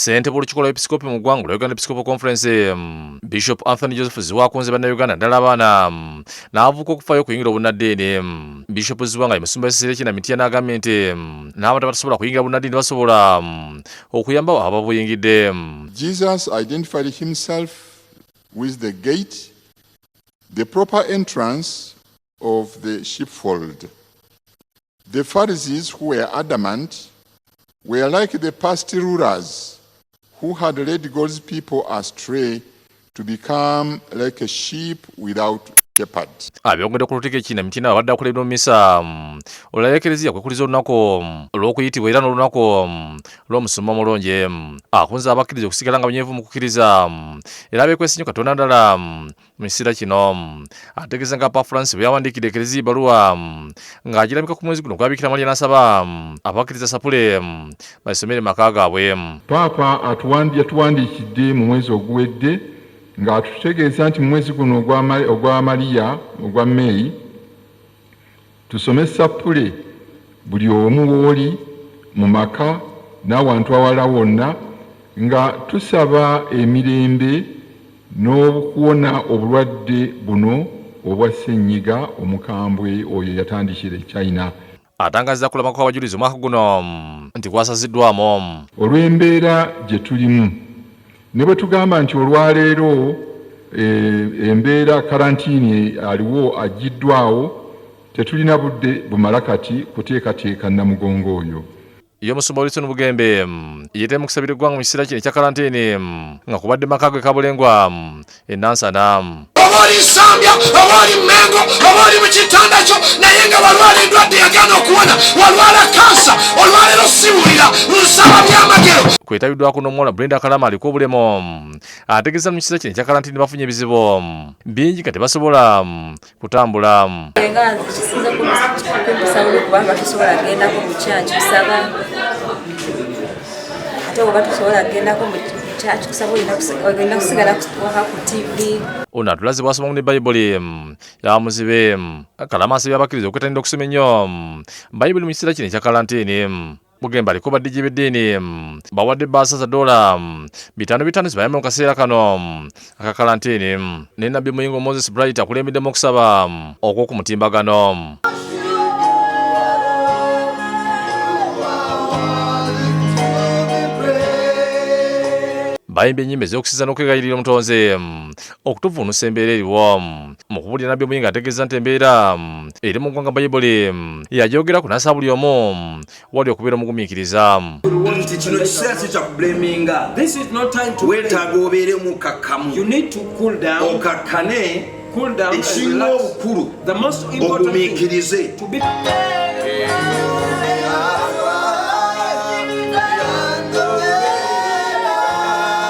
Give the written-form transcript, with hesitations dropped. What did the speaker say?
ssentebe w'olukiiko lw'episkopi mu ggwanga lwa Uganda Episcopal Conference Bishop Anthony Joseph Zziwa akunze bannayuganda ddala abaana n'avuka okufaayo okuyingira obunnaddiini. Bishop Zziwa nga ye musumba w'ekisere kye Namitiya n'agambye nti n'abantu abatasobola kuyingira bunnaddiini basobola okuyamba ababuyingidde. Jesus identified himself with the gate, the proper entrance of the sheepfold. The Pharisees, who were adamant, were like the past rulers who had led God's people astray to become like a sheep without shepherd. Abyongedde ku lutikko ekina mitina abadde akoleddwa mu misa olulala ekereziya kwekuliza olunaku olw'okuyitibwa era n'olunaku lw'omusumba omulungi. Akunze abakkiriza okusigala nga banyeevu mu kukkiriza era beekwese nnyo Katonda ddala mu kiseera kino. Ategeeza nga Paapa Francis bwe yawandiikidde ekereziya ebbaluwa ng'agirambika ku mwezi guno gwa Bikira Mariya n'asaba abakkiriza sapule basomere maka gaabwe. Paapa yatuwandiikidde mu mwezi oguwedde ng'atutegeeza nti mu mwezi guno ogwa Mariya ogwa Meyi tusome sapule buli omu w'oli mu maka n'awantu awala wonna nga tusaba emirembe n'okuwona obulwadde buno obwa ssenyiga omukambwe oyo yatandikira e China. Atangaza kulama kw'abajulizi omwaka guno nti kwasaziddwamu olw'embeera gye tulimu. Ne bwe tugamba nti olwaleero embeera karantiini aliwo agiddwawo, tetulina budde bumala kati kuteekateeka Namugongo oyo. Ye musumba Wilson Bugembe yeetee mu kusabira eggwanga mu kiseera kino ekya karantiini nga kubadde maka ge kabulengwa ennansana. Obali Nsambya, obali Mmengo, obali mu kitanda kyo naye nga walwala endwadde yagaana okuwona, walwala kansa, olwaleero siwulira, nsaba byamagero. Kwetabiddwako n'omuwala Brenda Kalama aliko obulemu. Ategeeza mu kiseera kino ekya karantiini bafunye ebizibu bingi nga tebasobola kutambula. Nga kisinza kumusaba kubanga tusobola kugendako mu kyaki kusaba ate oba tusobola kugendako mu kyaki kusaba olina kusigala waka ku TV. Ono atulaze bw'asoma ne Bayibuli ya muzibe. Kalama asabye abakkiriza okwettanira okusoma ennyo Bayibuli mu kiseera kino ekya karantiini. Bugembe aliko baddigibi b'eddiini bawadde bbaasa za $500 zibayambe mu kaseera kano aka karantiini. Ne Nabbi Muyingo Moses Bright akulembeddemu okusaba okw'oku mutimbagano. Bayimbye ennyimba ez'okusiza n'okwegayirira Omutonzi okutuvuunusa embeera eriwo. Mu kubuulira Nabbi Muyingo ategeeza nti embeera eri mu ggwanga Bayibuli yagyogeraku n'asaba buli omu wali okubeera omugumiikiriza. Nti kino kiseera si kya kubleminga. Weetaaga obeere omukakkamu. Okakkane ekisinga obukulu ogumiikirize.